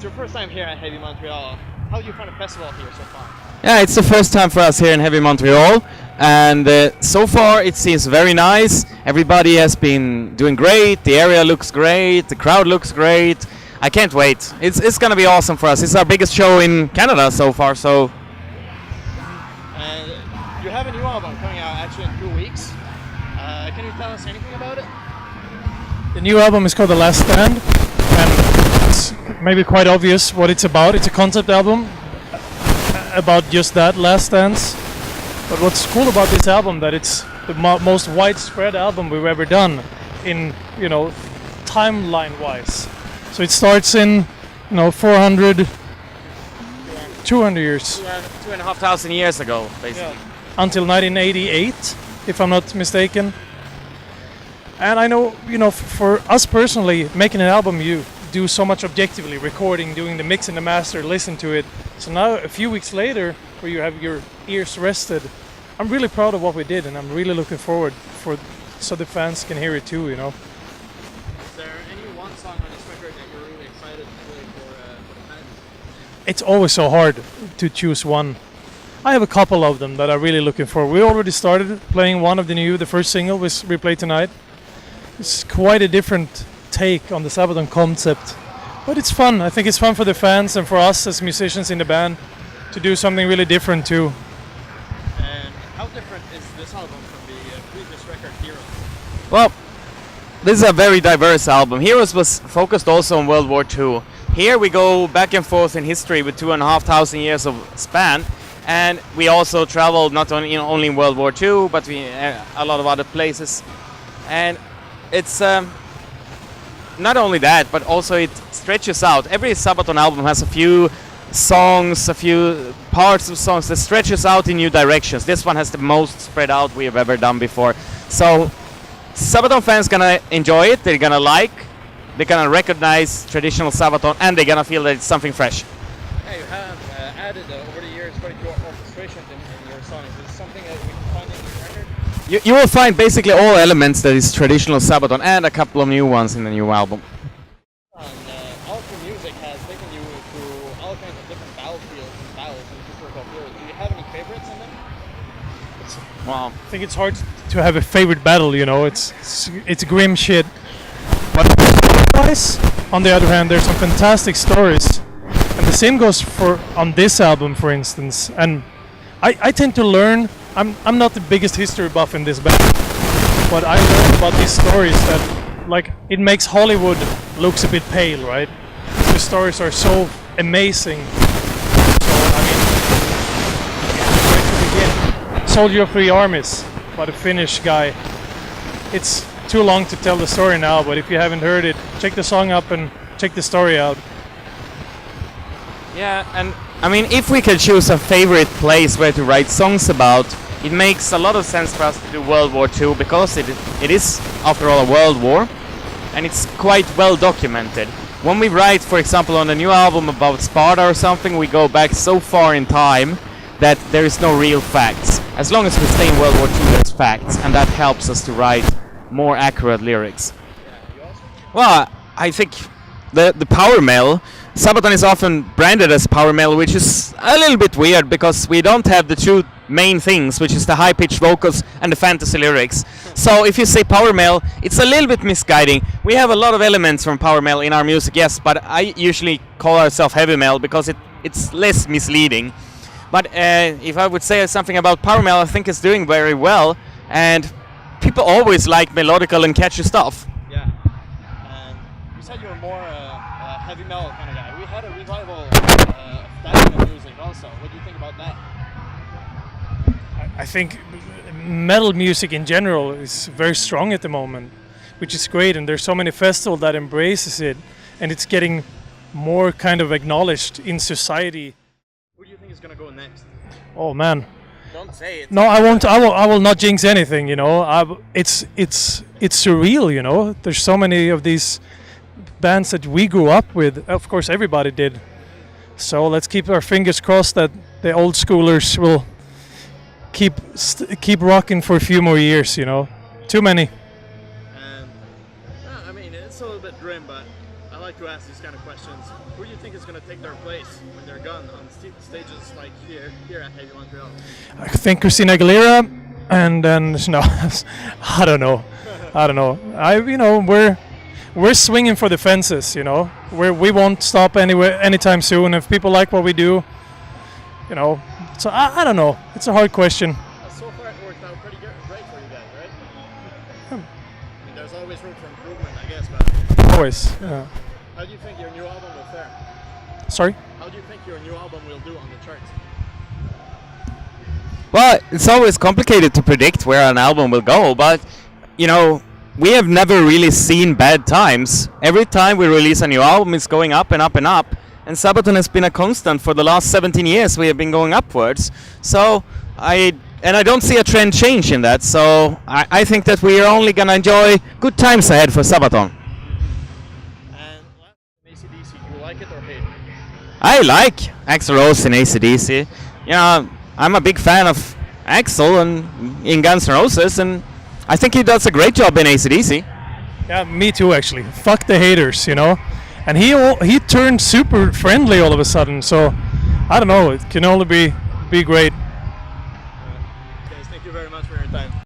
It's your first time here at Heavy Montreal. How do you find the festival here so far? Yeah, it's the first time for us here in Heavy Montreal, and so far it seems very nice. Everybody has been doing great. The area looks great. The crowd looks great. I can't wait. It's gonna be awesome for us. It's our biggest show in Canada so far. So. And you have a new album coming out actually in 2 weeks. Can you tell us anything about it? The new album is called The Last Stand, and it's maybe quite obvious what it's about. It's a concept album about just that, Last Stands. But what's cool about this album that it's the most widespread album we've ever done in, timeline-wise. So it starts in, 400, 200 years. 2,500 years ago, basically. Yeah. Until 1988, if I'm not mistaken. And I know, for us personally, making an album, you do so much objectively, recording, doing the mix and the master, listen to it. So now, a few weeks later, where you have your ears rested, I'm really proud of what we did, and I'm really looking forward so the fans can hear it too, Is there any one song on this record that you're really excited to play for the fans? It's always so hard to choose one. I have a couple of them that I'm really looking for. We already started playing one of the first single we played tonight. It's quite a different take on the Sabaton concept, but it's fun. I think it's fun for the fans and for us as musicians in the band to do something really different too. And how different is this album from the previous record, Heroes? Well, this is a very diverse album. Heroes was focused also on World War II. Here we go back and forth in history with 2,500 years of span, and we also traveled not only in World War II, but a lot of other places. And it's not only that, but also it stretches out. Every Sabaton album has a few songs, a few parts of songs that stretches out in new directions. This one has the most spread out we have ever done before. So Sabaton fans gonna enjoy it, they're gonna they're gonna recognize traditional Sabaton, and they're gonna feel that it's something fresh. Yeah, you have added over the years quite a few orchestrations in your songs. Is this something that we can find in your record? You will find basically all elements that is traditional Sabaton and a couple of new ones in the new album. All of your music has taken you through all kinds of different battlefields and battles and historical periods. Do you have any favorites in them? Wow. I think it's hard to have a favorite battle, it's grim shit. But on the other hand, there's some fantastic stories, and the same goes on this album, for instance. And I tend to learn. I'm not the biggest history buff in this band, but I learned about these stories that, it makes Hollywood looks a bit pale, right? The stories are so amazing. So where to begin? Soldier of Three Armies by the Finnish guy. It's too long to tell the story now, but if you haven't heard it, check the song up and check the story out. Yeah, and if we could choose a favorite place where to write songs about, it makes a lot of sense for us to do World War II, because it is, after all, a world war, and it's quite well documented. When we write, for example, on a new album about Sparta or something, we go back so far in time that there is no real facts. As long as we stay in World War II, there's facts, and that helps us to write more accurate lyrics. Well, I think the power metal, Sabaton is often branded as power metal, which is a little bit weird because we don't have the two main things, which is the high-pitched vocals and the fantasy lyrics. So if you say power metal, it's a little bit misguiding. We have a lot of elements from power metal in our music, yes, but I usually call ourselves heavy metal because it's less misleading. But if I would say something about power metal, I think it's doing very well, and people always like melodical and catchy stuff. Yeah. And you said you were more heavy metal kind of guy. We had a revival of that kind of music also. What do you think about that? I think metal music in general is very strong at the moment, which is great, and there's so many festivals that embraces it, and it's getting more kind of acknowledged in society. Who do you think is going to go next? Oh man. Don't say it. No, I won't. I will not jinx anything. It's surreal. There's so many of these bands that we grew up with. Of course, everybody did. So let's keep our fingers crossed that the old schoolers will keep rocking for a few more years. Too many. It's a little bit grim, but I like to ask these kind of questions. who do you think is going to take their place when they're gone on stages like here at Heavy Montreal? I think Christina Aguilera, and then no, I don't know. We're swinging for the fences. We won't stop anytime soon. If people like what we do, So I don't know. It's a hard question. So far it worked out pretty great for you guys, right? I mean, there's always room for improvement, I guess. But Always. Yeah. how do you think your new album will fare? Sorry. How do you think your new album will do on the charts? Well, it's always complicated to predict where an album will go, but we have never really seen bad times. Every time we release a new album, it's going up and up and up. And Sabaton has been a constant for the last 17 years. We have been going upwards. So I don't see a trend change in that. So I think that we are only gonna enjoy good times ahead for Sabaton. And AC/DC, do you like it or hate it? I like Axl Rose in AC/DC. I'm a big fan of Axl and in Guns N' Roses, and I think he does a great job in AC/DC. Yeah, me too. Actually, fuck the haters. And he turned super friendly all of a sudden. So I don't know. It can only be great.